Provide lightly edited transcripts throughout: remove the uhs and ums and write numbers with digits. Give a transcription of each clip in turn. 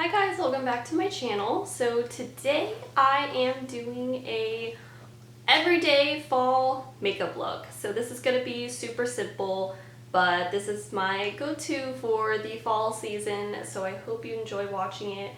Hi guys, welcome back to my channel. So today I am doing a everyday fall makeup look. So this is going to be super simple, but this is my go-to for the fall season, so I hope you enjoy watching it.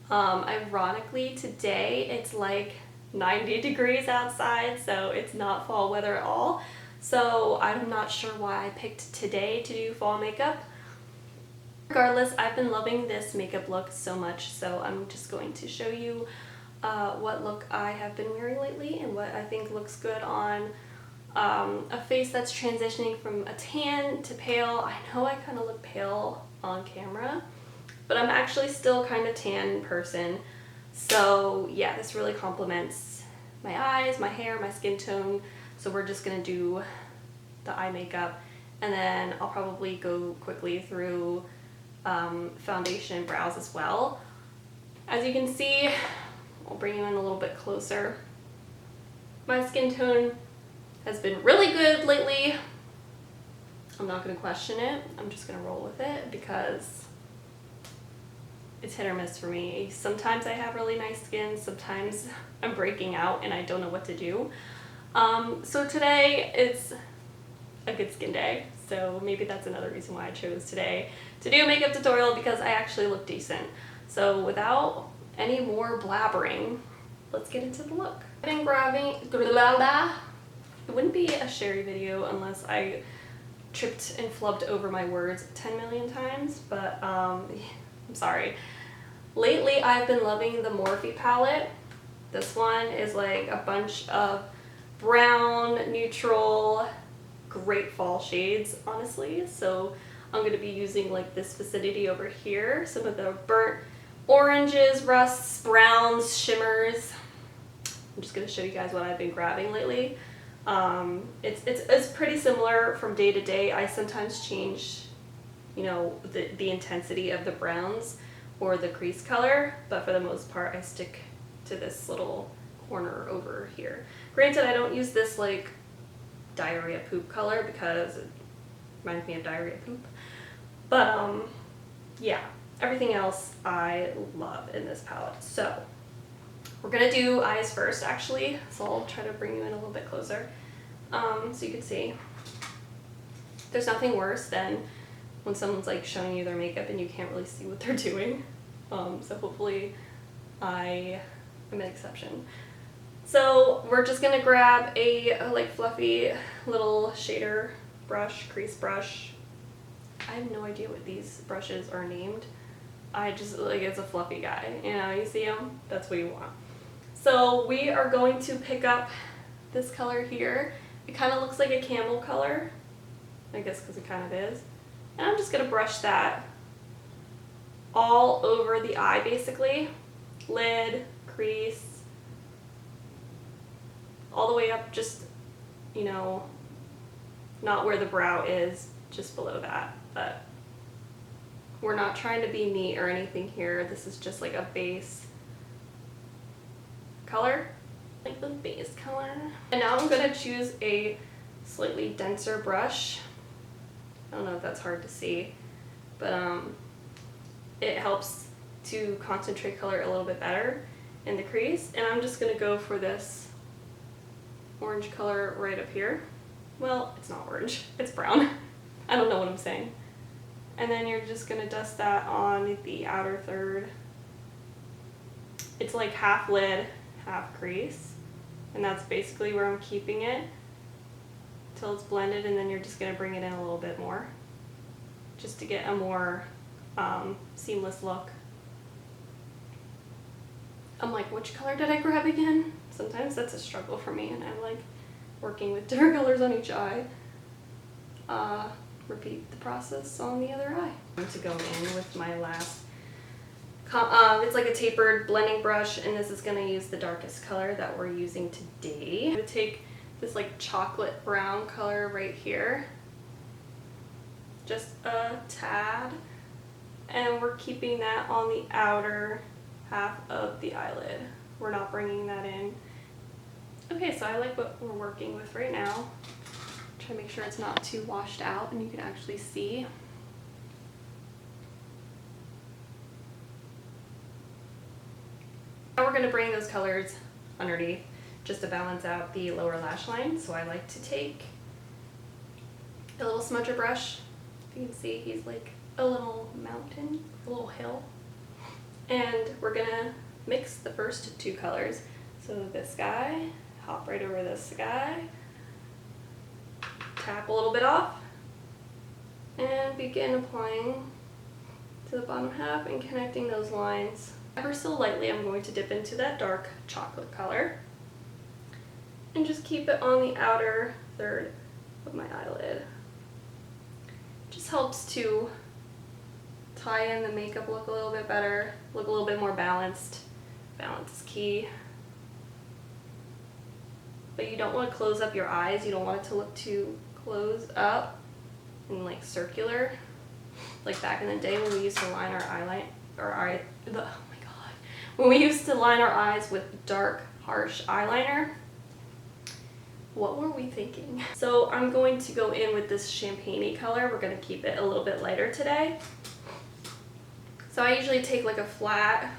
Ironically, today it's like 90 degrees outside, so it's not fall weather at all. So I'm not sure why I picked today to do fall makeup. Regardless, I've been loving this makeup look so much, so I'm just going to show you what look I have been wearing lately and what I think looks good on a face that's transitioning from a tan to pale. I know I kind of look pale on camera, but I'm actually still kind of tan person. So yeah, this really complements my eyes, my hair, my skin tone. So we're just going to do the eye makeup, and then I'll probably go quickly through foundation and brows as well. As you can see, I'll bring you in a little bit closer. My skin tone has been really good lately. I'm not going to question it. I'm just going to roll with it because it's hit or miss for me. Sometimes I have really nice skin, sometimes I'm breaking out and I don't know what to do. So today it's a good skin day, so maybe that's another reason why I chose today to do a makeup tutorial, because I actually look decent. So without any more blabbering, let's get into the look. I've been grabbing, it wouldn't be a Sherry video unless I tripped and flubbed over my words 10 million times, but I'm sorry. Lately I've been loving the Morphe palette. This one is like a bunch of brown, neutral, great fall shades, honestly. So I'm going to be using like this vicinity over here, some of the burnt oranges, rusts, browns, shimmers. I'm just going to show you guys what I've been grabbing lately. It's pretty similar from day to day. I sometimes change, you know, the intensity of the browns or the crease color, but for the most part I stick to this little corner over here. Granted, I don't use this like diarrhea poop color because it reminds me of diarrhea poop, but yeah, everything else I love in this palette. So we're gonna do eyes first, actually, so I'll try to bring you in a little bit closer so you can see. There's nothing worse than when someone's like showing you their makeup and you can't really see what they're doing, so hopefully I am an exception. So we're just gonna grab a like fluffy little shader brush, crease brush. I have no idea what these brushes are named. I just, like, it's a fluffy guy, you know, you see them? That's what you want. So we are going to pick up this color here. It kind of looks like a camel color, I guess because it kind of is. And I'm just gonna brush that all over the eye, basically. Lid, crease, all the way up, just, you know, not where the brow is, just below that. But we're not trying to be neat or anything here. This is just like a base color, like the base color. And now I'm gonna choose a slightly denser brush. I don't know if that's hard to see, but it helps to concentrate color a little bit better in the crease. And I'm just gonna go for this orange color right up here. Well, it's not orange, it's brown. I don't know what I'm saying. And then you're just gonna dust that on the outer third. It's like half lid, half crease. And that's basically where I'm keeping it till it's blended, and then you're just gonna bring it in a little bit more just to get a more seamless look. I'm like, which color did I grab again? Sometimes that's a struggle for me, and I'm like working with different colors on each eye. Repeat the process on the other eye. I'm going to go in with my last, it's like a tapered blending brush, and this is going to use the darkest color that we're using today. I'm going to take this like chocolate brown color right here, just a tad, and we're keeping that on the outer half of the eyelid. We're not bringing that in. Okay, so I like what we're working with right now. Try to make sure it's not too washed out and you can actually see. Now we're going to bring those colors underneath just to balance out the lower lash line. So I like to take a little smudger brush. If you can see, he's like a little mountain, a little hill. And we're going to mix the first two colors. So this guy, hop right over this guy, tap a little bit off, and begin applying to the bottom half and connecting those lines. Ever so lightly, I'm going to dip into that dark chocolate color and just keep it on the outer third of my eyelid. Just helps to tie in the makeup look a little bit better, look a little bit more balanced. Balance is key. But you don't want to close up your eyes. You don't want it to look too closed up and like circular. Like back in the day when we used to line our when we used to line our eyes with dark, harsh eyeliner. What were we thinking? So I'm going to go in with this champagne-y color. We're going to keep it a little bit lighter today. So I usually take like a flat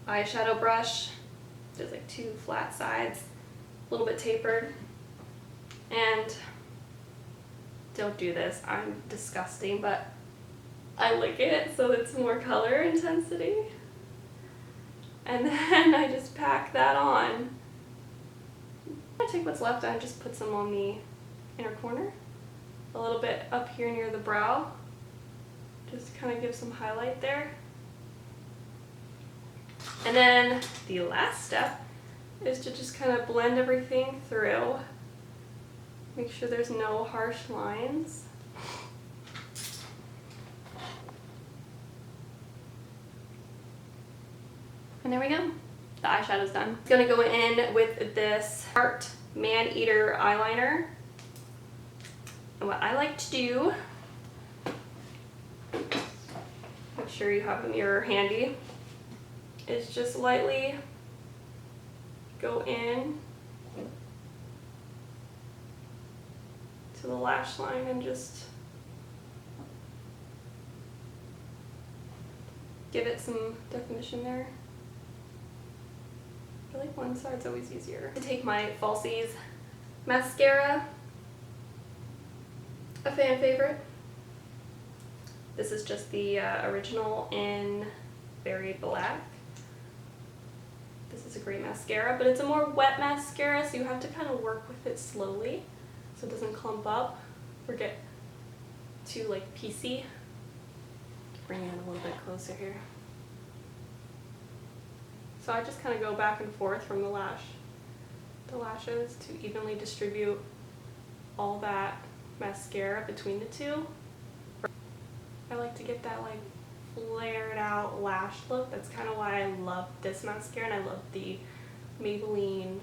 eyeshadow brush. There's like two flat sides, a little bit tapered. And don't do this, I'm disgusting, but I lick it so it's more color intensity. And then I just pack that on. I take what's left and just put some on the inner corner, a little bit up here near the brow, just to kind of give some highlight there. And then the last step is to just kind of blend everything through. Make sure there's no harsh lines. And there we go. The eyeshadow's done. I'm gonna go in with this Tarte Man Eater eyeliner. And what I like to do, make sure you have a mirror handy, is just lightly go in to the lash line and just give it some definition there. I feel like one side's always easier. I take my Falsies mascara, a fan favorite. This is just the original in Berry Black. This is a great mascara, but it's a more wet mascara, so you have to kind of work with it slowly so it doesn't clump up or get too like piecey. Bring it in a little bit closer here. So I just kind of go back and forth from the lashes to evenly distribute all that mascara between the two. I like to get that like flared out lash look. That's kind of why I love this mascara, and I love the Maybelline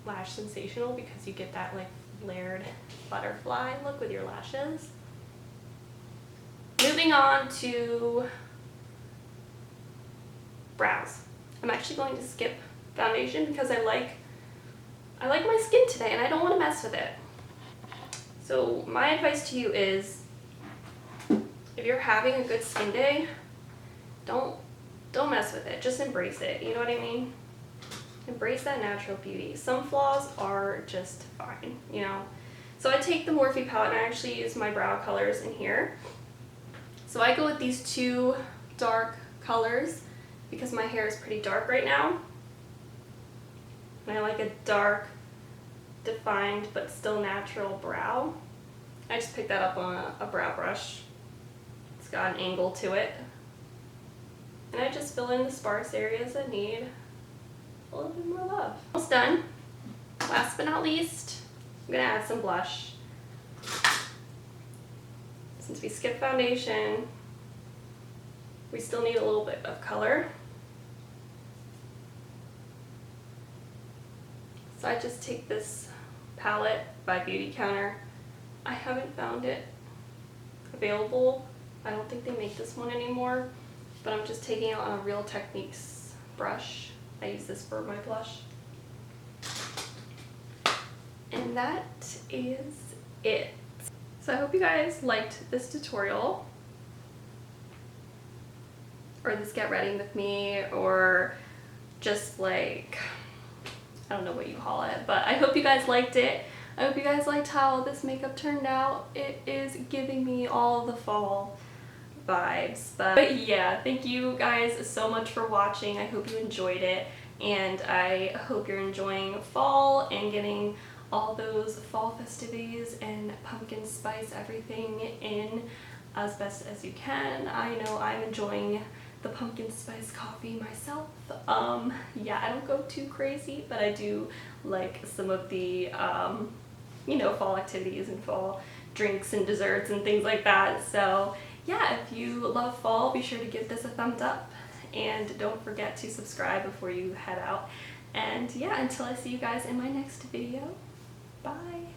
Lash Sensational, because you get that like flared butterfly look with your lashes. Moving on to brows. I'm actually going to skip foundation because I like my skin today and I don't want to mess with it. So my advice to you is, if you're having a good skin day, don't mess with it. Just embrace it. You know what I mean? Embrace that natural beauty. Some flaws are just fine, you know. So I take the Morphe palette and I actually use my brow colors in here. So I go with these two dark colors because my hair is pretty dark right now. And I like a dark, defined, but still natural brow. I just picked that up on a brow brush. It's got an angle to it. And I just fill in the sparse areas that need a little bit more love. Almost done. Last but not least, I'm gonna add some blush. Since we skipped foundation, we still need a little bit of color. So I just take this palette by Beauty Counter. I haven't found it available. I don't think they make this one anymore, but I'm just taking it on a Real Techniques brush. I use this for my blush. And that is it. So I hope you guys liked this tutorial, or this get ready with me, or just like, I don't know what you call it, but I hope you guys liked it. I hope you guys liked how this makeup turned out. It is giving me all the fall vibes. But yeah, thank you guys so much for watching. I hope you enjoyed it, and I hope you're enjoying fall and getting all those fall festivities and pumpkin spice everything in as best as you can. I know I'm enjoying the pumpkin spice coffee myself. Yeah, I don't go too crazy, but I do like some of the you know, fall activities and fall drinks and desserts and things like that. So yeah, if you love fall, be sure to give this a thumbs up, and don't forget to subscribe before you head out. And yeah, until I see you guys in my next video, bye.